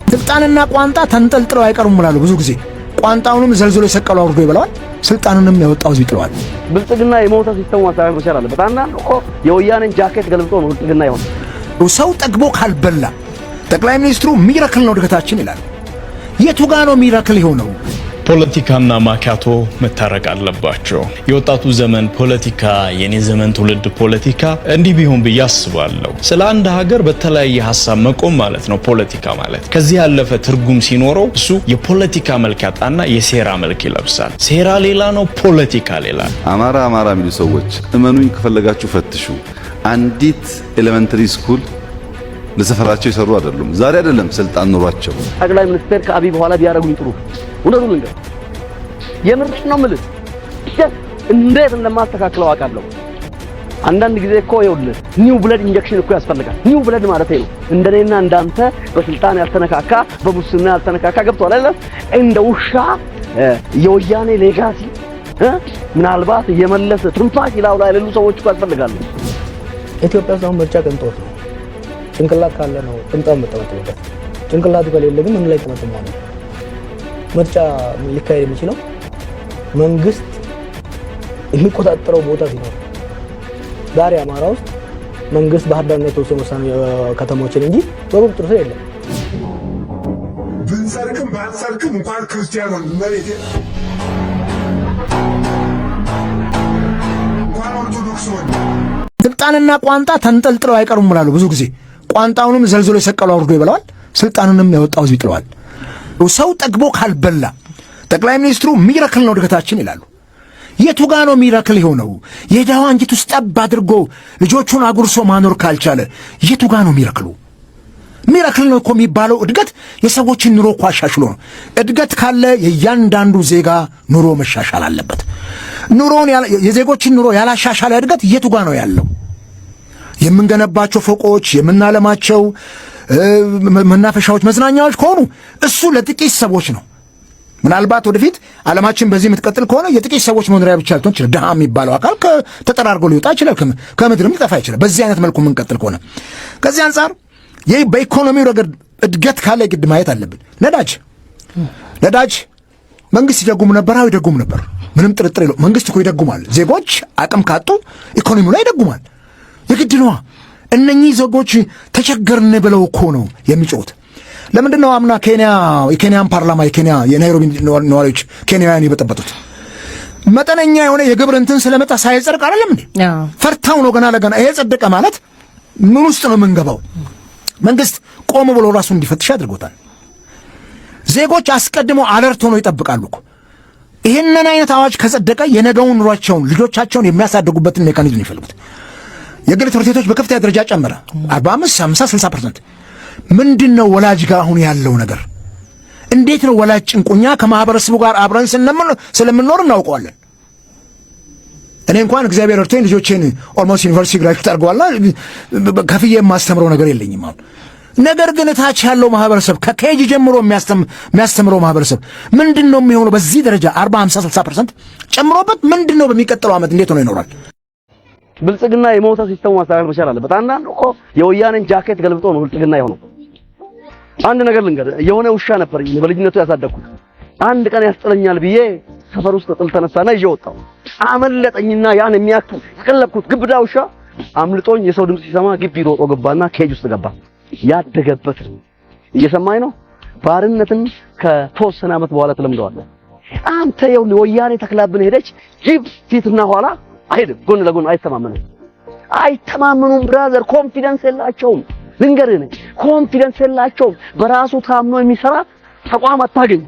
ስልጣንና ቋንጣ ተንጠልጥለው አይቀሩም ይላሉ ብዙ ጊዜ። ቋንጣውንም ዘልዝሎ የሰቀለው አውርዶ ይበላዋል፣ ስልጣንንም ያወጣው ህዝብ ይጥለዋል። ብልጽግና የሞተ ሲስተም ማስተካከል መቻል አለበት። አንዳንዱ እኮ የወያኔን ጃኬት ገልብጦ ነው ብልጽግና ይሆን። ሰው ጠግቦ ካልበላ ጠቅላይ ሚኒስትሩ ሚራክል ነው እድገታችን ይላል። የቱ ጋ ነው ሚራክል የሆነው? ፖለቲካና ማካቶ መታረቅ አለባቸው። የወጣቱ ዘመን ፖለቲካ የኔ ዘመን ትውልድ ፖለቲካ እንዲህ ቢሆን ብዬ አስባለሁ። ስለ አንድ ሀገር በተለያየ ሐሳብ መቆም ማለት ነው ፖለቲካ ማለት። ከዚህ ያለፈ ትርጉም ሲኖረው እሱ የፖለቲካ መልክ ያጣና የሴራ መልክ ይለብሳል። ሴራ ሌላ ነው፣ ፖለቲካ ሌላ። አማራ የሚሉ ሰዎች እመኑኝ ከፈለጋችሁ ፈትሹ። አንዲት ኤሌመንተሪ ስኩል ለሰፈራቸው ይሰሩ አይደሉም። ዛሬ አይደለም ስልጣን ኖሯቸው ጠቅላይ ሚኒስትር ከአብይ በኋላ ቢያረጉኝ ጥሩ ወንደሩ ልንገር የምርሽ ነው ማለት እንዴት እንደማስተካክለው አውቃለሁ። አንዳንድ ጊዜ እኮ ይኸውልህ ኒው ብለድ ኢንጀክሽን እኮ ያስፈልጋል። ኒው ብለድ ማለት ነው እንደኔና እንዳንተ በስልጣን ያልተነካካ በሙስና ያልተነካካ ገብቷል አይደል? እንደ ውሻ የወያኔ ሌጋሲ ምናልባት የመለሰ ትንፋሽ ይላው ላይ ያሉ ሰዎች እኮ ያስፈልጋሉ። ኢትዮጵያ ውስጥ ምርጫ ቅንጦት ነው። ጭንቅላት ካለ ነው ጥምጣም መጠመጥበት። ጭንቅላቱ ከሌለ ግን ምን ላይ ተመጥሟል? ምርጫ ሊካሄድ የሚችለው መንግስት የሚቆጣጠረው ቦታ ሲኖር። ዛሬ አማራ ውስጥ መንግስት ባህር ዳርና የተወሰኑ ከተሞችን እንጂ በቁጥጥር ስር የለም። ብንሰርቅም ባንሰርቅም እንኳን ክርስቲያኖን መሬት እንኳን ኦርቶዶክስ ሆነ ስልጣንና ቋንጣ ተንጠልጥለው አይቀሩም ይላሉ ብዙ ጊዜ። ቋንጣውንም ዘልዝሎ የሰቀለው አውርዶ ይበላዋል፣ ስልጣንንም ያወጣው ህዝብ ይጥለዋል። ሰው ጠግቦ ካልበላ ጠቅላይ ሚኒስትሩ ሚራክል ነው እድገታችን ይላሉ። የቱ ጋ ነው ሚራክል የሆነው? የዳዋ አንጀት ውስጥ ጠብ አድርጎ ልጆቹን አጉርሶ ማኖር ካልቻለ የቱ ጋ ነው ሚራክሉ? ሚራክል ነው እኮ የሚባለው እድገት የሰዎችን ኑሮ እኮ አሻሽሎ ነው። እድገት ካለ የእያንዳንዱ ዜጋ ኑሮ መሻሻል አለበት። ኑሮን የዜጎችን ኑሮ ያላሻሻለ እድገት የቱ ጋ ነው ያለው? የምንገነባቸው ፎቆች፣ የምናለማቸው መናፈሻዎች፣ መዝናኛዎች ከሆኑ እሱ ለጥቂት ሰዎች ነው። ምናልባት ወደፊት ዓለማችን በዚህ የምትቀጥል ከሆነ የጥቂት ሰዎች መኖሪያ ብቻ ልትሆን ይችላል። ድሃ የሚባለው አካል ተጠራርጎ ሊወጣ ይችላል፣ ከምድርም ሊጠፋ ይችላል። በዚህ አይነት መልኩ የምንቀጥል ከሆነ ከዚህ አንጻር ይህ በኢኮኖሚው ረገድ እድገት ካለ ግድ ማየት አለብን። ነዳጅ መንግስት ይደጉም ነበር፣ ይደጉም ነበር፣ ምንም ጥርጥር የለውም። መንግስት እኮ ይደጉማል። ዜጎች አቅም ካጡ ኢኮኖሚው ላይ ይደጉማል። የግድ ነዋ። እነኚህ ዜጎች ተቸገርን ብለው እኮ ነው የሚጮሁት። ለምንድን ነው አምና የኬንያን ፓርላማ የናይሮቢ ነዋሪዎች ኬንያውያን የበጠበጡት? መጠነኛ የሆነ የግብር እንትን ስለመጣ ሳይጸድቅ አይደለም እንዴ? ፈርታው ነው ገና ለገና ይሄ ጸደቀ ማለት ምን ውስጥ ነው የምንገባው? መንግስት ቆም ብሎ ራሱን እንዲፈትሽ አድርጎታል። ዜጎች አስቀድሞ አለርት ሆነው ይጠብቃሉ እኮ። ይህንን አይነት አዋጅ ከጸደቀ የነገውን ኑሯቸውን ልጆቻቸውን የሚያሳድጉበትን ሜካኒዝም ይፈልጉት። የግል ትምህርት ቤቶች በከፍተኛ ደረጃ ጨመረ፣ 45፣ 50፣ 60%። ምንድን ነው ወላጅ ጋር አሁን ያለው ነገር? እንዴት ነው ወላጅ ጭንቁኛ ከማህበረሰቡ ጋር አብረን ስለምንኖር እናውቀዋለን። እኔ እንኳን እግዚአብሔር እርቶኝ ልጆቼን ኦልሞስት ዩኒቨርሲቲ ግራጁዌት አድርገዋልና ከፍዬ የማስተምረው ነገር የለኝም አሁን። ነገር ግን ታች ያለው ማህበረሰብ ከኬጂ ጀምሮ የሚያስተምረው ማህበረሰብ ምንድን ነው የሚሆነው? በዚህ ደረጃ 40፣ 50፣ 60% ጨምሮበት ምንድን ነው በሚቀጥለው ዓመት እንዴት ሆኖ ይኖራል? ብልጽግና የሞተ ሲስተም ማስተካከል መቻል አለበት። አንዳንዱ እኮ የወያኔን ጃኬት ገልብጦ ነው ብልጽግና የሆነው። አንድ ነገር ልንገር፣ የሆነ ውሻ ነበር በልጅነቱ ያሳደግኩት። አንድ ቀን ያስጥለኛል ብዬ ሰፈር ውስጥ ጥል ተነሳና ይዤ ወጣሁ። አመለጠኝና ያን የሚያክል ተቀለብኩት ግብዳ ውሻ አምልጦኝ የሰው ድምጽ ሲሰማ ግቢ ሮጦ ገባና ኬጅ ውስጥ ገባ። ያደገበት እየሰማኝ ነው። ባርነትን ከተወሰነ ዓመት በኋላ ተለምደዋል። አንተ ይኸውልህ ወያኔ ተክላብን ሄደች ጅብ ፊትና ኋላ አይደለም ጎን ለጎን አይተማመኑም። ብራዘር ኮንፊደንስ የላቸውም። ልንገርህ ኮንፊደንስ የላቸውም። በራሱ ታምኖ የሚሰራ ተቋም አታገኝ።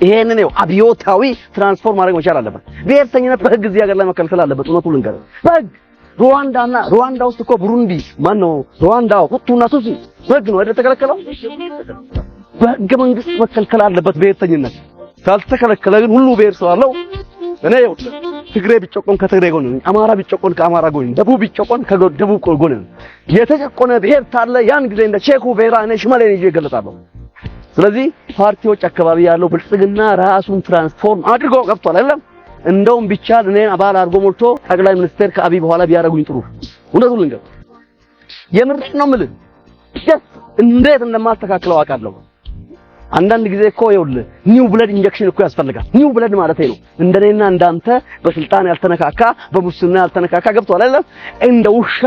ይሄንን ነው አብዮታዊ ትራንስፎርም ማድረግ መቻል አለበት። ብሔርተኝነት በህግ እዚህ ሀገር ላይ መከልከል አለበት። እውነቱን ልንገርህ በህግ ሩዋንዳ ውስጥ እኮ ብሩንዲ ሩዋንዳ ሁቱና ቱሲ በህግ ነው አይደል ተከለከለው? በህገ መንግስት መከልከል አለበት ብሔርተኝነት። ካልተከለከለ ግን ሁሉ ብሔር ሰው አለው። እኔ ትግሬ ቢጨቆን ከትግሬ ጎን ነኝ፣ አማራ ቢጨቆን ከአማራ ጎን ነኝ፣ ደቡብ ቢጨቆን ከደቡብ ጎን ነኝ። የተጨቆነ ብሔር ታለ ያን ጊዜ እንደ ቼኩ ቬራ እኔ ሽመሌን ይዤ እገለጣለሁ። ስለዚህ ፓርቲዎች አካባቢ ያለው ብልጽግና ራሱን ትራንስፎርም አድርጎ ገብቷል አይደለም? እንደውም ቢቻል እኔን አባል አድርጎ ሞልቶ ጠቅላይ ሚኒስትር ከአብይ በኋላ ቢያረጉኝ ጥሩ። እውነቱን ልንገር የምርሽ ነው የምልህ። እንዴት እንደማስተካክለው አውቃለሁ። አንዳንድ ጊዜ እኮ ይኸውልህ ኒው ብለድ ኢንጀክሽን እኮ ያስፈልጋል። ኒው ብለድ ማለት ነው እንደኔና እንዳንተ በስልጣን ያልተነካካ በሙስና ያልተነካካ ገብቷል አይደል? እንደ ውሻ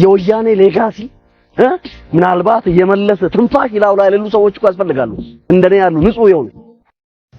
የወያኔ ሌጋሲ ምናልባት የመለሰ ትንፋሽ ይላው ላይ ያሉ ሰዎች እኮ ያስፈልጋሉ። እንደኔ ያሉ ንጹህ ይሆኑ።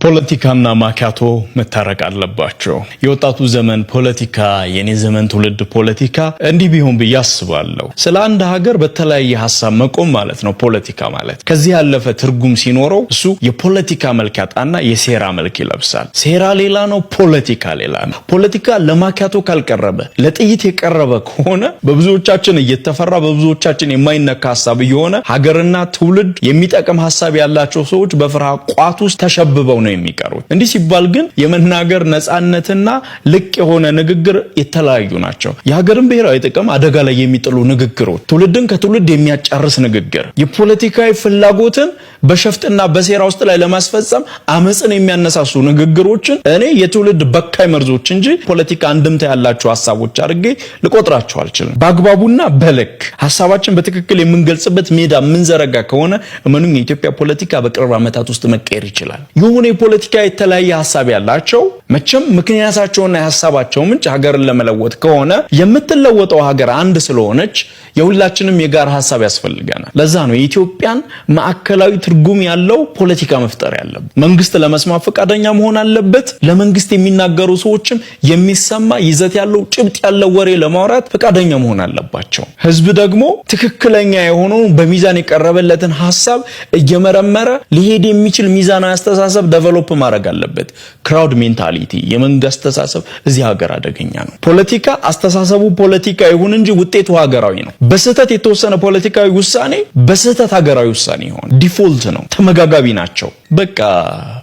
ፖለቲካና ማካቶ መታረቅ አለባቸው። የወጣቱ ዘመን ፖለቲካ የኔ ዘመን ትውልድ ፖለቲካ እንዲህ ቢሆን ብዬ አስባለሁ። ስለ አንድ ሀገር በተለያየ ሐሳብ መቆም ማለት ነው ፖለቲካ ማለት። ከዚህ ያለፈ ትርጉም ሲኖረው እሱ የፖለቲካ መልክ ያጣና የሴራ መልክ ይለብሳል። ሴራ ሌላ ነው፣ ፖለቲካ ሌላ ነው። ፖለቲካ ለማካቶ ካልቀረበ ለጥይት የቀረበ ከሆነ በብዙዎቻችን እየተፈራ በብዙዎቻችን የማይነካ ሐሳብ እየሆነ ሀገርና ትውልድ የሚጠቅም ሐሳብ ያላቸው ሰዎች በፍርሃት ቋት ውስጥ ተሸብበው ነው የሚቀሩት። እንዲህ ሲባል ግን የመናገር ነፃነትና ልቅ የሆነ ንግግር የተለያዩ ናቸው። የሀገርን ብሔራዊ ጥቅም አደጋ ላይ የሚጥሉ ንግግሮች፣ ትውልድን ከትውልድ የሚያጫርስ ንግግር፣ የፖለቲካዊ ፍላጎትን በሸፍጥና በሴራ ውስጥ ላይ ለማስፈጸም አመጽን የሚያነሳሱ ንግግሮችን እኔ የትውልድ በካይ መርዞች እንጂ ፖለቲካ አንድምታ ያላቸው ሐሳቦች አድርጌ ልቆጥራቸው አልችልም። በአግባቡና በልክ ሐሳባችን በትክክል የምንገልጽበት ሜዳ የምንዘረጋ ከሆነ እመኑኝ የኢትዮጵያ ፖለቲካ በቅርብ ዓመታት ውስጥ መቀየር ይችላል። የሆነ ፖለቲካ የተለያየ ሐሳብ ያላቸው መቼም ምክንያታቸውና የሐሳባቸው ምንጭ ሀገርን ለመለወጥ ከሆነ የምትለወጠው ሀገር አንድ ስለሆነች የሁላችንም የጋራ ሐሳብ ያስፈልገናል። ለዛ ነው የኢትዮጵያን ማዕከላዊ ትርጉም ያለው ፖለቲካ መፍጠር ያለበት። መንግስት ለመስማት ፈቃደኛ መሆን አለበት። ለመንግስት የሚናገሩ ሰዎችም የሚሰማ ይዘት ያለው ጭብጥ ያለው ወሬ ለማውራት ፈቃደኛ መሆን አለባቸው። ህዝብ ደግሞ ትክክለኛ የሆነው በሚዛን የቀረበለትን ሐሳብ እየመረመረ ሊሄድ የሚችል ሚዛናዊ አስተሳሰብ ዴቨሎፕ ማድረግ አለበት። ክራውድ ሜንታሊቲ የመንግስት አስተሳሰብ እዚህ ሀገር አደገኛ ነው። ፖለቲካ አስተሳሰቡ ፖለቲካ ይሁን እንጂ ውጤቱ ሀገራዊ ነው። በስህተት የተወሰነ ፖለቲካዊ ውሳኔ በስህተት ሀገራዊ ውሳኔ ይሆን ዲፎልት ነው። ተመጋጋቢ ናቸው። በቃ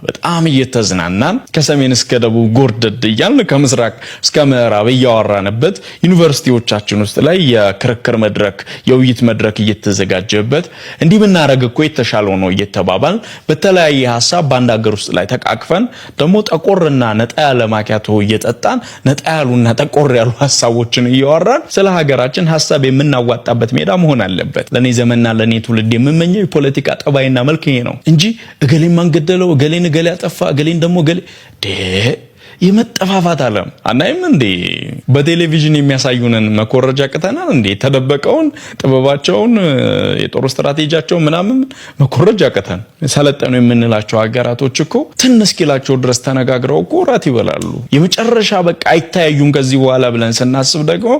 በጣም እየተዝናናን ከሰሜን እስከ ደቡብ ጎርደድ እያልን ከምስራቅ እስከ ምዕራብ እያወራንበት ዩኒቨርሲቲዎቻችን ውስጥ ላይ የክርክር መድረክ የውይይት መድረክ እየተዘጋጀበት እንዲህ ብናረግ እኮ የተሻለው ነው እየተባባል በተለያየ ሐሳብ በአንድ ሀገር ውስጥ ላይ ተቃቅፈን ደግሞ ጠቆርና ነጣ ያለ ማኪያቶ እየጠጣን ነጣ ያሉና ጠቆር ያሉ ሐሳቦችን እያወራን ስለ ሀገራችን ሐሳብ የምናዋጣበት ሜዳ መሆን አለበት። ለኔ ዘመንና ለኔ ትውልድ የምመኘው የፖለቲካ ጠባይና መልክ ይሄ ነው እንጂ እገሌን ማን ገደለው፣ እገሌን እገሌ ያጠፋ፣ እገሌን ደግሞ እገሌ የመጠፋፋት ዓለም አናይም እንዴ? በቴሌቪዥን የሚያሳዩንን መኮረጃ ቀተናል እንዴ? ተደበቀውን ጥበባቸውን የጦር ስትራቴጂያቸው ምናምን መኮረጃ ቀተን ሰለጠኑ የምንላቸው ሀገራቶች እኮ ትንስኪላቸው ድረስ ተነጋግረው እኮ ራት ይበላሉ። የመጨረሻ በቃ አይታያዩም ከዚህ በኋላ ብለን ስናስብ ደግሞ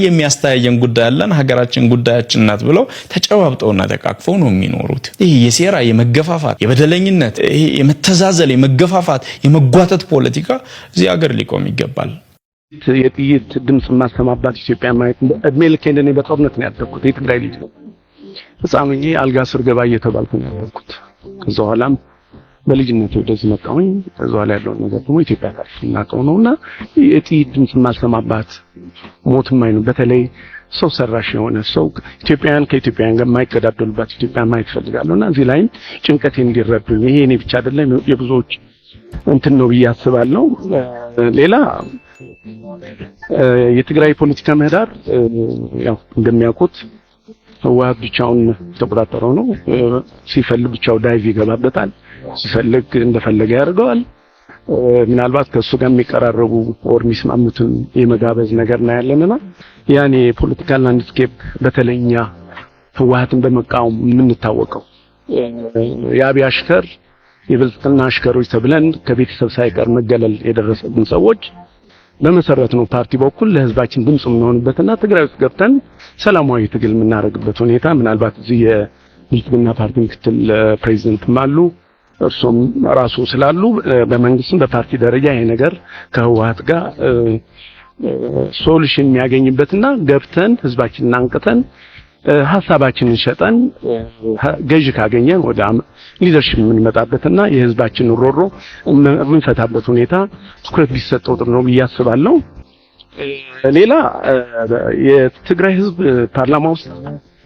የሚያስተያየን ጉዳይ አለን ሀገራችን ጉዳያችን ናት ብለው ተጨባብጠውና ተቃቅፈው ነው የሚኖሩት። ይሄ የሴራ የመገፋፋት የበደለኝነት ይሄ የመተዛዘል የመገፋፋት የመጓተት ፖለቲካ እዚህ ሀገር ሊቆም ይገባል። የጥይት ድምጽ ማሰማባት ኢትዮጵያ ማየት እድሜ ልክ እንደኔ በጦርነት ነው ያደግኩት። የትግራይ ልጅ ነው። ህፃን ሆኜ አልጋ ስር ገባ እየተባልኩ ነው ያደግኩት። ከዛ በኋላም በልጅነት ወደዚህ መጣሁኝ። ከዛ በኋላ ያለው ነገር ደግሞ ኢትዮጵያ ታሪክ እናቀው ነውና የጥይት ድምጽ ማሰማባት ሞትም አይኑ በተለይ ሰው ሰራሽ የሆነ ሰው ኢትዮጵያውያን ከኢትዮጵያውያን ጋር የማይገዳደሉባት ኢትዮጵያ ማየት ፈልጋለሁና እዚህ ላይም ጭንቀቴ እንዲረዱኝ ይሄ እኔ ብቻ አይደለም የብዙዎች እንትን ነው ብዬ አስባለሁ። ሌላ የትግራይ ፖለቲካ ምህዳር ያው እንደሚያውቁት ህወሓት ብቻውን ተቆጣጣሪው ነው። ሲፈልግ ብቻው ዳይቭ ይገባበታል፣ ሲፈልግ እንደፈለገ ያደርገዋል። ምናልባት ከሱ ጋር የሚቀራረቡ ኦር የሚስማሙትን የመጋበዝ ነገር ነው ያለንና ያኔ ፖለቲካል ላንድስኬፕ በተለኛ ህወሓትን በመቃወም የምንታወቀው የአብይ አሽከር የብልጽግና አሽከሮች ተብለን ከቤተሰብ ሳይቀር መገለል የደረሰብን ሰዎች በመሰረት ነው ፓርቲ በኩል ለህዝባችን ድምጽ የምንሆንበትና ትግራይ ውስጥ ገብተን ሰላማዊ ትግል የምናደርግበት ሁኔታ ምናልባት እዚህ የብልጽግና ፓርቲ ምክትል ፕሬዝዳንትም አሉ እርሶም ራሱ ስላሉ በመንግስትም በፓርቲ ደረጃ ይሄ ነገር ከህወሓት ጋር ሶሉሽን የሚያገኝበትና ገብተን ህዝባችንን አንቅተን ሐሳባችንን ሸጠን ገዥ ካገኘን ወደ ሊደርሺፕ የምንመጣበትና የህዝባችንን ሮሮ የምንፈታበት ሁኔታ ትኩረት ቢሰጠው ጥሩ ነው ብዬ አስባለሁ። ሌላ የትግራይ ህዝብ ፓርላማ ውስጥ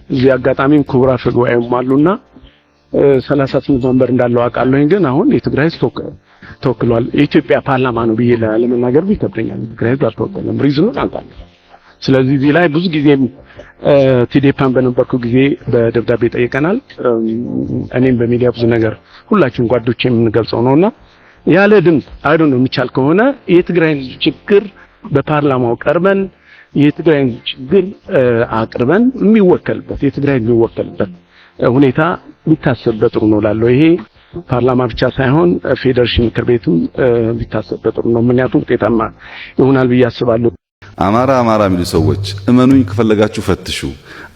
እዚህ አጋጣሚም ክቡራ ፈግዋይም አሉና 38 ወንበር እንዳለው አውቃለሁ። ግን አሁን የትግራይ ህዝብ ተወክሏል። የኢትዮጵያ ፓርላማ ነው ብዬ ለመናገር ይከብደኛል። ትግራይ ህዝብ አልተወከለም። ሪዝኑን አውቃለሁ። ስለዚህ እዚህ ላይ ብዙ ጊዜ ቲዴፓን በነበርኩ ጊዜ በደብዳቤ ጠይቀናል። እኔም በሚዲያ ብዙ ነገር ሁላችን ጓዶች የምንገልጸው ነውና ያለ ድምፅ አይዶ ነው የሚቻል ከሆነ የትግራይ ችግር በፓርላማው ቀርበን የትግራይ ችግር አቅርበን የትግራይ የሚወከልበት ሁኔታ ቢታሰብበት ጥሩ ነው ላለው ይሄ ፓርላማ ብቻ ሳይሆን ፌዴሬሽን ምክር ቤቱም ቢታሰብበት ጥሩ ነው። ምክንያቱም ውጤታማ ይሆናል ብዬ አስባለሁ። አማራ የሚሉ ሰዎች እመኑኝ ከፈለጋችሁ ፈትሹ።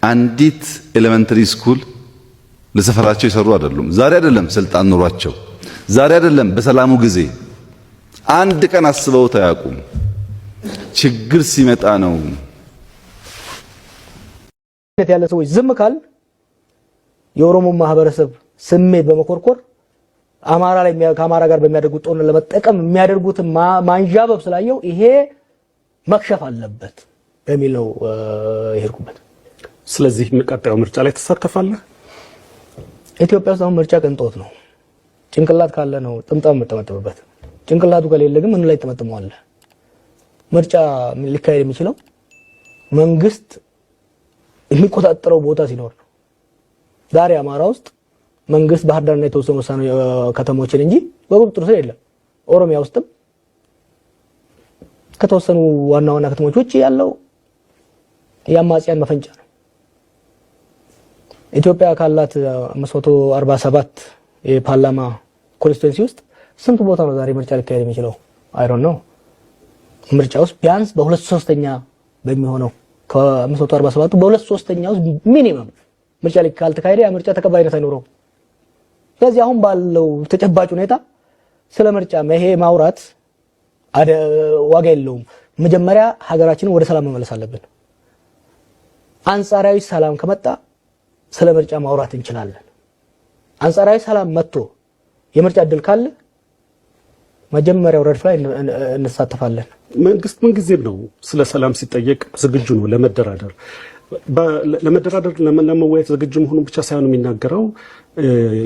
አንዲት ኤሌመንተሪ ስኩል ለሰፈራቸው የሰሩ አይደሉም። ዛሬ አይደለም ስልጣን ኖሯቸው፣ ዛሬ አይደለም በሰላሙ ጊዜ አንድ ቀን አስበው አያውቁም። ችግር ሲመጣ ነው ያለ ሰዎች ዝም ካል የኦሮሞ ማህበረሰብ ስሜት በመኮርኮር አማራ ላይ ከአማራ ጋር በሚያደርጉት ጦርነት ለመጠቀም የሚያደርጉት ማንዣበብ ስላየው ይሄ መክሸፍ አለበት በሚል ነው ይሄርኩበት። ስለዚህ ቀጣዩ ምርጫ ላይ ተሳተፋለህ? ኢትዮጵያ ውስጥ አሁን ምርጫ ቅንጦት ነው። ጭንቅላት ካለ ነው ጥምጣም መጠመጥበት። ጭንቅላቱ ከሌለ ግን ምን ላይ ተመጥመዋል? ምርጫ ሊካሄድ የሚችለው መንግስት የሚቆጣጠረው ቦታ ሲኖር ነው። ዛሬ አማራ ውስጥ መንግስት ባህር ዳርና የተወሰኑ ከተሞችን እንጂ በቁጥጥር ስር የለም። ኦሮሚያ ውስጥም ከተወሰኑ ዋና ከተሞች ውጪ ያለው የአማጽያን መፈንጫ ነው። ኢትዮጵያ ካላት 547 የፓርላማ ኮንስቲትዩንሲ ውስጥ ስንት ቦታ ነው ዛሬ ምርጫ ሊካሄድ የሚችለው? አይ ዶንት ኖ። ምርጫ ውስጥ ቢያንስ በ2/3 በሚሆነው ከ547ቱ በ2/3 ውስጥ ሚኒመም ምርጫ ካልተካሄደ ያ ምርጫ ተቀባይነት አይኖረው። ስለዚህ አሁን ባለው ተጨባጭ ሁኔታ ስለ ምርጫ ይሄ ማውራት ዋጋ የለውም። መጀመሪያ ሀገራችንን ወደ ሰላም መመለስ አለብን። አንጻራዊ ሰላም ከመጣ ስለ ምርጫ ማውራት እንችላለን። አንጻራዊ ሰላም መጥቶ የምርጫ እድል ካለ መጀመሪያው ረድፍ ላይ እንሳተፋለን። መንግስት ምን ጊዜም ነው ስለ ሰላም ሲጠየቅ ዝግጁ ነው ለመደራደር ለመወያየት ዝግጁ መሆኑን ብቻ ሳይሆን የሚናገረው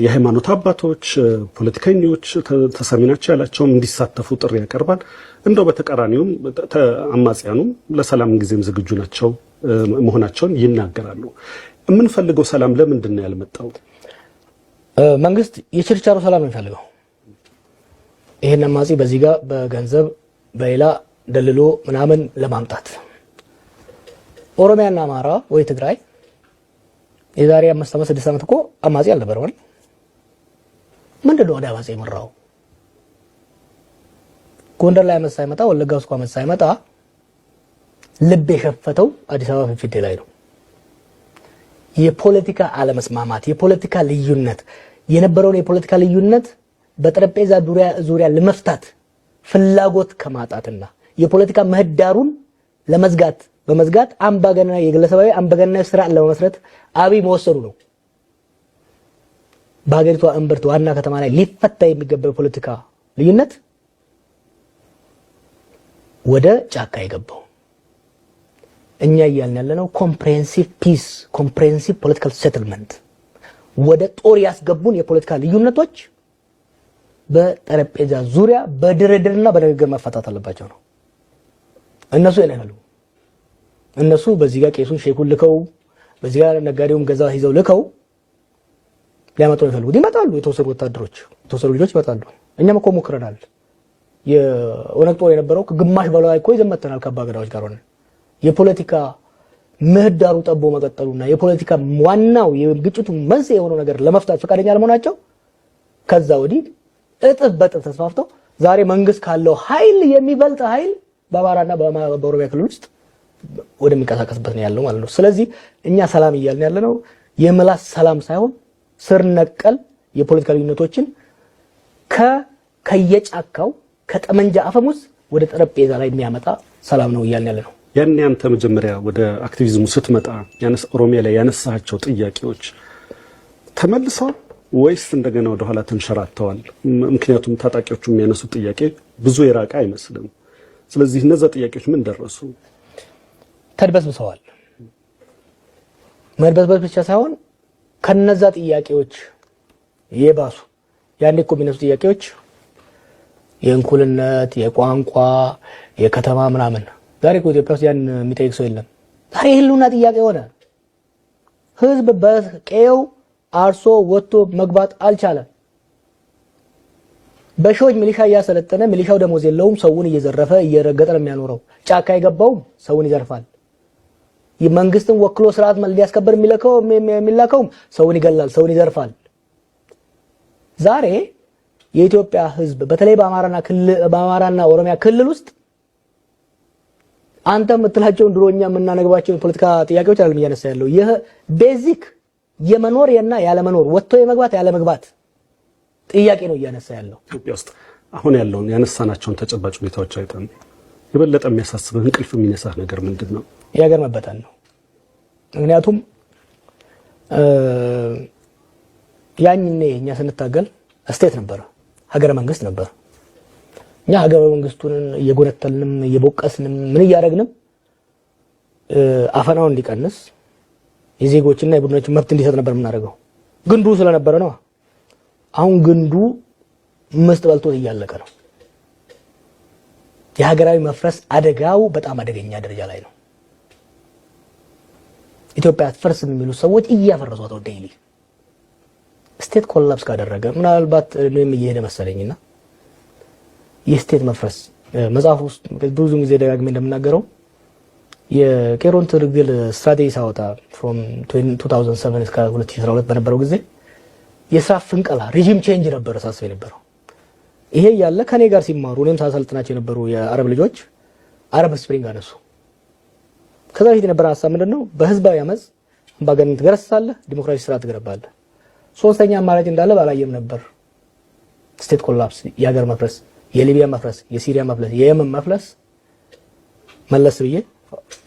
የሃይማኖት አባቶች፣ ፖለቲከኞች ተሰሚናቸው ያላቸውም እንዲሳተፉ ጥሪ ያቀርባል። እንደው በተቃራኒውም አማጽያኑም ለሰላም ጊዜም ዝግጁ ናቸው መሆናቸውን ይናገራሉ። የምንፈልገው ሰላም ለምንድን ነው ያልመጣው? መንግስት የችርቻሮ ሰላም ነው የሚፈልገው። ይሄን አማጺ በዚህ ጋር በገንዘብ በሌላ ደልሎ ምናምን ለማምጣት ኦሮሚያና አማራ ወይ ትግራይ የዛሬ 5 ዓመት 6 ዓመት እኮ አማጺ አልነበረም አይደል? ምንድነው ወደ አማጺ የመራው? ጎንደር ላይ አመት ሳይመጣ ወለጋ ውስጥ አመት ሳይመጣ ልብ የሸፈተው አዲስ አበባ ፊንፊኔ ላይ ነው። የፖለቲካ አለመስማማት፣ የፖለቲካ ልዩነት የነበረውን የፖለቲካ ልዩነት በጠረጴዛ ዙሪያ ለመፍታት ፍላጎት ከማጣትና የፖለቲካ ምህዳሩን በመዝጋት አምባገነናዊ የግለሰባዊ አምባገነናዊ ስርዓት ለመመስረት አብይ መወሰኑ ነው። በሀገሪቷ እምብርት ዋና ከተማ ላይ ሊፈታ የሚገባው ፖለቲካ ልዩነት ወደ ጫካ የገባው። እኛ እያልን ያለነው ኮምፕሬሄንሲቭ ፒስ፣ ኮምፕሬሄንሲቭ ፖለቲካል ሴትልመንት፣ ወደ ጦር ያስገቡን የፖለቲካ ልዩነቶች በጠረጴዛ ዙሪያ በድርድርና በንግግር መፈታት አለባቸው ነው። እነሱ የነገሉ እነሱ በዚህ ጋር ቄሱን ሼኩን ልከው በዚህ ጋር ነጋዴውን ገዛ ይዘው ልከው ሊያመጡ ይፈልጉት ይመጣሉ። የተወሰኑ ወታደሮች የተወሰኑ ልጆች ይመጣሉ። እኛም እኮ ሞክረናል። የኦነግ ጦር የነበረው ከግማሽ በላይ እኮ ይዘመተናል ከአባገዳዎች ጋር ሆነ የፖለቲካ ምህዳሩ ጠቦ መቀጠሉና የፖለቲካ ዋናው የግጭቱ መንስኤ የሆነው ነገር ለመፍታት ፈቃደኛ ለመሆናቸው ከዛ ወዲህ እጥፍ በጥፍ ተስፋፍተው ዛሬ መንግስት ካለው ኃይል የሚበልጥ ኃይል በአማራና በኦሮሚያ ክልል ውስጥ ወደሚንቀሳቀስበት ነው ያለው ማለት ነው። ስለዚህ እኛ ሰላም እያልን ያለነው የምላስ ሰላም ሳይሆን ስር ነቀል የፖለቲካ ልዩነቶችን ከየጫካው ከጠመንጃ አፈሙዝ ወደ ጠረጴዛ ላይ የሚያመጣ ሰላም ነው እያልን ያለነው። ያን ያንተ መጀመሪያ ወደ አክቲቪዝሙ ስትመጣ ኦሮሚያ ላይ ያነሳቸው ጥያቄዎች ተመልሰዋል ወይስ እንደገና ወደ ኋላ ተንሸራተዋል? ምክንያቱም ታጣቂዎቹ የሚያነሱት ጥያቄ ብዙ የራቀ አይመስልም። ስለዚህ እነዛ ጥያቄዎች ምን ደረሱ? ተድበስብሰዋል። መድበስበስ ብቻ ሳይሆን ከነዛ ጥያቄዎች የባሱ ያኔ እኮ የሚነሱ ጥያቄዎች የእንኩልነት፣ የቋንቋ፣ የከተማ ምናምን ዛሬ እኮ ኢትዮጵያ ውስጥ ያን የሚጠይቅ ሰው የለም። ዛሬ ህልውና ጥያቄ ሆነ። ህዝብ በቀየው አርሶ ወጥቶ መግባት አልቻለም። በሺዎች ሚሊሻ እያሰለጠነ ሚሊሻው ደሞዝ የለውም፣ ሰውን እየዘረፈ እየረገጠ ነው የሚያኖረው። ጫካ የገባውም ሰውን ይዘርፋል። መንግስትን ወክሎ ስርዓት ሊያስከብር የሚላከውም ሰውን ይገላል፣ ሰውን ይዘርፋል። ዛሬ የኢትዮጵያ ህዝብ በተለይ በአማራና ኦሮሚያ ክልል ውስጥ አንተ የምትላቸውን ድሮኛ የምናነግባቸውን ፖለቲካ ጥያቄዎች አይደለም እያነሳ ያለው። ይህ ቤዚክ የመኖርና ያለመኖር ወጥቶ የመግባት ያለመግባት ጥያቄ ነው እያነሳ ያለው። ኢትዮጵያ ውስጥ አሁን ያለውን ያነሳናቸውን ተጨባጭ ሁኔታዎች አይተን የበለጠ የሚያሳስብህ እንቅልፍ የሚነሳህ ነገር ምንድን ነው? የሀገር መበተን ነው። ምክንያቱም ያኝኔ እኛ ስንታገል ስቴት ነበረ፣ ሀገረ መንግስት ነበር። እኛ ሀገረ መንግስቱን እየጎነተልንም እየቦቀስንም ምን እያደረግንም አፈናው እንዲቀንስ የዜጎችና የቡድኖች መብት እንዲሰጥ ነበር የምናደርገው። ግንዱ ስለነበረ ነው። አሁን ግንዱ ምስጥ በልቶት እያለቀ ነው። የሀገራዊ መፍረስ አደጋው በጣም አደገኛ ደረጃ ላይ ነው። ኢትዮጵያ አትፈርስም የሚሉ ሰዎች እያፈረሷት ነው ዴይሊ። ስቴት ኮላፕስ ካደረገ ምናልባት እኔም እየሄደ መሰለኝና የስቴት መፍረስ መጽሐፍ ውስጥ ብዙ ጊዜ ደጋግሜ እንደምናገረው የቄሮን ትግል ስትራቴጂ ሳወጣ from 2007 እስከ 2012 በነበረው ጊዜ የስራ ፍንቀላ ሪጂም ቼንጅ ነበር ሳስበው የነበረው። ይሄ ያለ ከኔ ጋር ሲማሩ እኔም ሳሰልጥናቸው የነበሩ የአረብ ልጆች አረብ ስፕሪንግ አነሱ። ከዛ በፊት የነበረ ሀሳብ ምንድነው? በህዝባዊ አመጽ አምባገነን ትገረስሳለህ፣ ዲሞክራሲ ስርዓት ትገነባለህ። ሶስተኛ አማራጭ እንዳለ ባላየም ነበር። ስቴት ኮላፕስ፣ የሀገር መፍረስ፣ የሊቢያ መፍረስ፣ የሲሪያ መፍረስ፣ የየመን መፍረስ መለስ ብዬ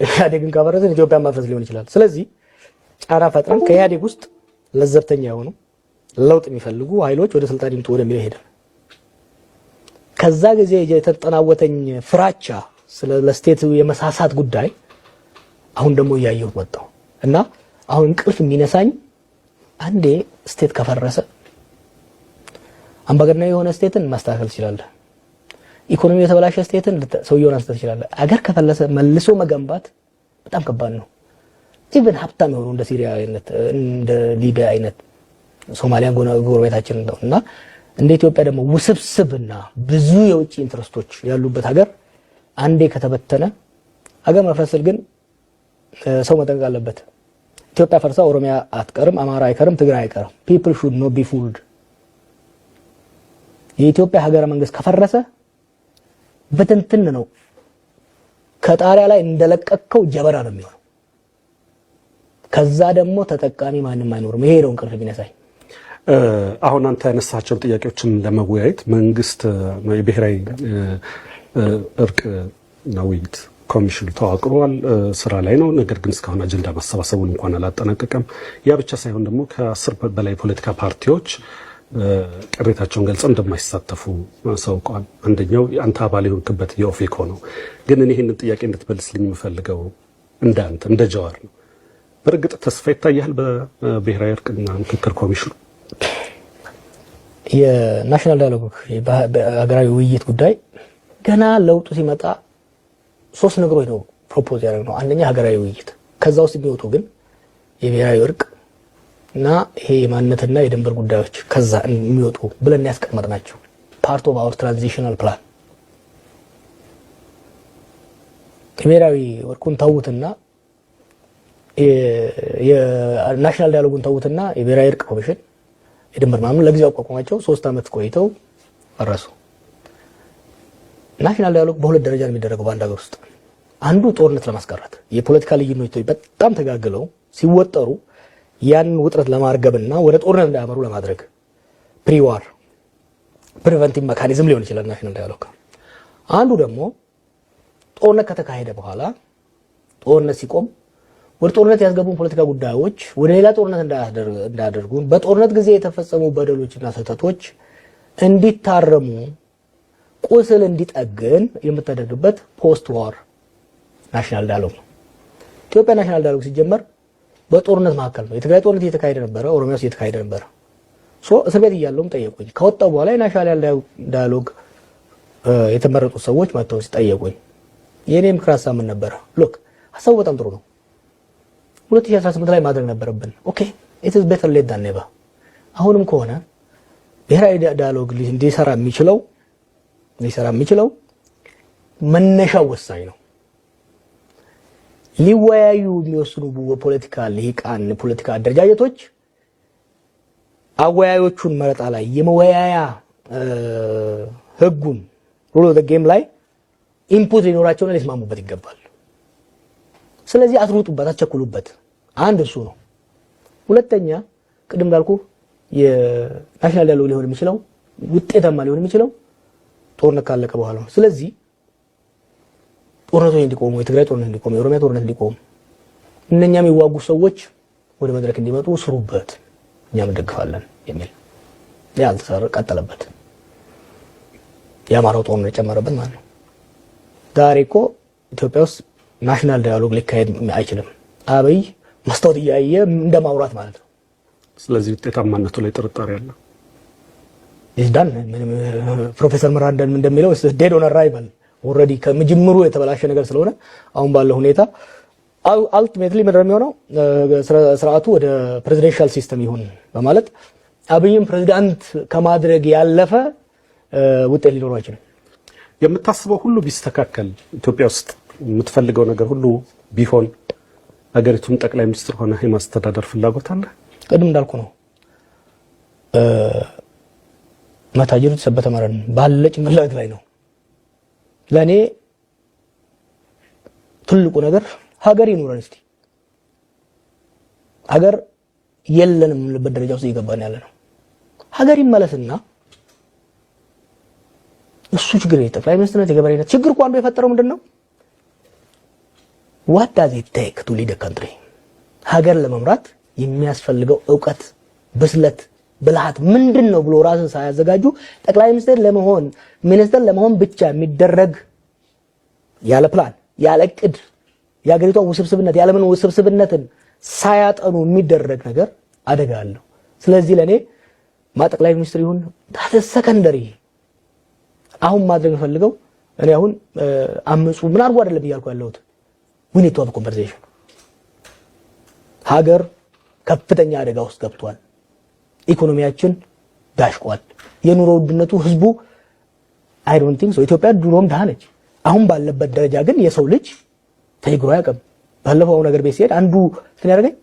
ኢህአዴግን ካፈረስን ኢትዮጵያ መፍረስ ሊሆን ይችላል። ስለዚህ ጫና ፈጥረን ከኢህአዴግ ውስጥ ለዘብተኛ የሆኑ ለውጥ የሚፈልጉ ኃይሎች ወደ ስልጣን ይምጡ ወደሚለው ሄደ። ከዛ ጊዜ የተጠናወተኝ ፍራቻ ስለ ለስቴት የመሳሳት ጉዳይ አሁን ደግሞ እያየሁት መጣሁ እና አሁን እንቅልፍ የሚነሳኝ አንዴ ስቴት ከፈረሰ አምባገነናዊ የሆነ ስቴትን ማስተካከል ትችላለህ። ኢኮኖሚ የተበላሸ ስቴትን ሰውየውን አንስተህ ትችላለህ። አገር ከፈለሰ መልሶ መገንባት በጣም ከባድ ነው። ኢቭን ሀብታም የሆኑ እንደ ሲሪያ አይነት እንደ ሊቢያ አይነት ሶማሊያ ጎረቤታችን ነው እና እንደ ኢትዮጵያ ደግሞ ውስብስብና ብዙ የውጭ ኢንትረስቶች ያሉበት ሀገር አንዴ ከተበተነ ሀገር መፍረስ ግን ሰው መጠንቀቅ አለበት። ኢትዮጵያ ፈርሳ ኦሮሚያ አትቀርም፣ አማራ አይቀርም፣ ትግራይ አይቀርም። people should not be fooled። የኢትዮጵያ ሀገረ መንግስት ከፈረሰ በትንትን ነው፣ ከጣሪያ ላይ እንደለቀቀው ጀበራ ነው የሚሆነው። ከዛ ደግሞ ተጠቃሚ ማንም አይኖርም። ይሄ ነው እንቅልፍ ቢነሳኝ። አሁን አንተ ያነሳቸውን ጥያቄዎችን ለመወያየት መንግስት የብሔራዊ እርቅና ውይይት ኮሚሽኑ ተዋቅሯል፣ ስራ ላይ ነው። ነገር ግን እስካሁን አጀንዳ ማሰባሰቡን እንኳን አላጠናቀቀም። ያ ብቻ ሳይሆን ደግሞ ከ10 በላይ ፖለቲካ ፓርቲዎች ቅሬታቸውን ገልጸው እንደማይሳተፉ አሳውቀዋል። አንደኛው አንተ አባል የሆንክበት የኦፌኮ ነው። ግን እኔ ይህንን ጥያቄ እንድትመልስልኝ የምፈልገው እንዳንተ እንደ ጀዋር ነው። በእርግጥ ተስፋ ይታያል በብሔራዊ እርቅና ምክክር ኮሚሽኑ? የናሽናል ዳያሎግ በሀገራዊ ውይይት ጉዳይ ገና ለውጡ ሲመጣ 3 ነገሮች ነው ፕሮፖዝ ያደረግነው። አንደኛ ሀገራዊ ውይይት፣ ከዛ ውስጥ የሚወጡ ግን የብሔራዊ እርቅ እና ይሄ የማንነትና የድንበር ጉዳዮች ከዛ የሚወጡ ብለን ያስቀመጥናቸው ፓርት ኦፍ አወር ትራንዚሽናል ፕላን። የብሔራዊ እርቁን ተውትና የናሽናል ዳያሎጉን ተውትና የብሔራዊ እርቅ ኮሚሽን የድንበር ማምኑ ለጊዜው አቋቋማቸው 3 አመት ቆይተው ፈረሱ። ናሽናል ዳያሎግ በሁለት ደረጃ ነው የሚደረገው በአንድ ሀገር ውስጥ። አንዱ ጦርነት ለማስቀረት የፖለቲካ ልዩነቶች በጣም ተጋግለው ሲወጠሩ ያን ውጥረት ለማርገብና ወደ ጦርነት እንዳያመሩ ለማድረግ ፕሪዋር ፕሪቨንቲቭ ሜካኒዝም ሊሆን ይችላል ናሽናል ዳያሎግ። አንዱ ደግሞ ጦርነት ከተካሄደ በኋላ ጦርነት ሲቆም ወደ ጦርነት ያስገቡን ፖለቲካ ጉዳዮች ወደ ሌላ ጦርነት እንዳያደርጉን በጦርነት ጊዜ የተፈጸሙ በደሎችና ስህተቶች እንዲታረሙ ቁስል እንዲጠግን የምታደርግበት ፖስት ዋር ናሽናል ዳያሎግ ነው። ኢትዮጵያ ናሽናል ዳያሎግ ሲጀመር በጦርነት መካከል ነው። የትግራይ ጦርነት እየተካሄደ ነበረ፣ ኦሮሚያ ውስጥ እየተካሄደ ነበረ። እስር ቤት እያለሁም ጠየቁኝ። ከወጣሁ በኋላ የናሽናል ዳያሎግ የተመረጡ ሰዎች መጥተው ሲጠየቁኝ የኔ ምክር ሀሳብ ምን ነበር? ሎክ ሀሳቡ በጣም ጥሩ ነው። 2018 ላይ ማድረግ ነበረብን። ኦኬ ኢት ኢዝ ቤተር ሌት ዳን ኔቨር። አሁንም ከሆነ ብሔራዊ ዳያሎግ ሊሰራ የሚችለው መነሻው ወሳኝ ነው። ሊወያዩ የሚወስኑ ፖለቲካ ልሂቃን ፖለቲካ አደረጃጀቶች አወያዮቹን መረጣ ላይ የመወያያ ህጉን ሩል ኦፍ ዘ ጌም ላይ ኢንፑት ሊኖራቸውና ሊስማሙበት ይገባል። ስለዚህ አትሩጡበት፣ አትቸኩሉበት። አንድ እሱ ነው። ሁለተኛ ቅድም እንዳልኩ የናሽናል ዳያሎግ ሊሆን የሚችለው ውጤታማ ሊሆን የሚችለው ጦርነት ካለቀ በኋላ ነው። ስለዚህ ጦርነቶች እንዲቆሙ፣ የትግራይ ጦርነት እንዲቆም፣ የኦሮሚያ ጦርነት እንዲቆም፣ እነኛም የሚዋጉ ሰዎች ወደ መድረክ እንዲመጡ ስሩበት፣ እኛም እንደግፋለን የሚል ያልተሰራ ቀጠለበት። የአማራው ጦርነት ጨመረበት ማለት ነው። ዛሬ እኮ ኢትዮጵያ ውስጥ ናሽናል ዳያሎግ ሊካሄድ አይችልም። አብይ መስታወት እያየ እንደማውራት ማለት ነው። ስለዚህ ውጤታማነቱ ላይ ጥርጣሬ አለ። ይዳን ፕሮፌሰር መራንደን እንደሚለው ዴድ ኦን አራይቫል ኦልሬዲ ከመጀመሩ የተበላሸ ነገር ስለሆነ አሁን ባለው ሁኔታ አልቲሜትሊ ምንድነው የሚሆነው? ስርዓቱ ወደ ፕሬዚደንሻል ሲስተም ይሁን በማለት አብይም ፕሬዚዳንት ከማድረግ ያለፈ ውጤት ሊኖረው አይችልም። የምታስበው ሁሉ ቢስተካከል ኢትዮጵያ ውስጥ የምትፈልገው ነገር ሁሉ ቢሆን ሀገሪቱን ጠቅላይ ሚኒስትር ሆነ የማስተዳደር ፍላጎት አለ? ቅድም እንዳልኩ ነው። መታጀሩ ተሰበተ ማረን ባለ ጭንቅላት ላይ ነው። ለኔ ትልቁ ነገር ሀገር ይኑረን። እስቲ ሀገር የለንም በደረጃ ውስጥ እየገባን ያለ ነው። ሀገር ይመለስና እሱ ችግር የጠቅላይ ሚኒስትርነት የገበሬነት ችግር እኮ አንዱ የፈጠረው ምንድነው? what does it take to lead a country? ሀገር ለመምራት የሚያስፈልገው ዕውቀት፣ ብስለት፣ ብልሃት ምንድነው ብሎ ራስን ሳያዘጋጁ ጠቅላይ ሚኒስትር ለመሆን ሚኒስትር ለመሆን ብቻ የሚደረግ ያለ ፕላን ያለ እቅድ የሀገሪቷን ውስብስብነት ያለምን ውስብስብነትን ሳያጠኑ የሚደረግ ነገር አደጋ አለው። ስለዚህ ለኔ ጠቅላይ ሚኒስትር ይሁን ታዲያ ሰከንደሪ አሁን ማድረግ ፈልገው እኔ አሁን አመጹ ምን አድርጎ አይደለም እያልኩ ያለሁት we need to have a conversation። ሀገር ከፍተኛ አደጋ ውስጥ ገብቷል። ኢኮኖሚያችን ዳሽቋል። የኑሮ ውድነቱ ህዝቡ I don't think so ኢትዮጵያ ድሮም ደሃ ነች። አሁን ባለበት ደረጃ ግን የሰው ልጅ ተይግሮ ያቀም ባለፈው ነገር ቤት ሲሄድ አንዱ እንትን ያደርገኝ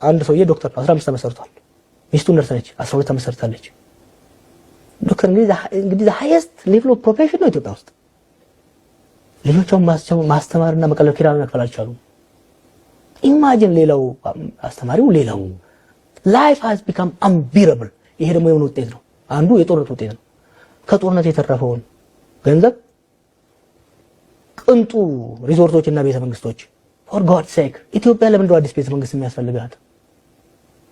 አንድ ሰውዬ ዶክተር 15 ዓመት ሰርቷል። ሚስቱ ነርስ ነች 12 ዓመት ሰርታለች። ዶክተር እንግዲህ the highest level of profession ነው ኢትዮጵያ ውስጥ። ልጆቿን ማስተማርና መቀለብ ኪራይ መክፈል አልቻሉም። ኢማጂን ሌላው አስተማሪው ሌላው life has become unbearable። ይሄ ደግሞ የሆነ ውጤት ነው። አንዱ የጦርነት ውጤት ነው። ከጦርነት የተረፈውን ገንዘብ ቅንጡ ሪዞርቶችና ቤተ መንግስቶች for God's sake ኢትዮጵያ ለምንድነው አዲስ ቤተ መንግስት የሚያስፈልጋት?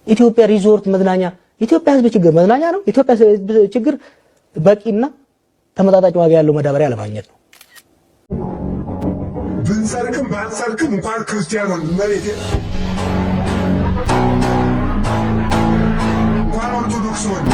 ኢትዮጵያ ሪዞርት መዝናኛ ኢትዮጵያ ህዝብ ችግር መዝናኛ ነው። ኢትዮጵያ ህዝብ ችግር በቂና ተመጣጣኝ ዋጋ ያለው መዳበሪያ ለማግኘት ነው። ብንሰርቅም ባንሰርቅም እንኳን ክርስቲያን ነው መሬት እንኳን ኦርቶዶክስ ሆነ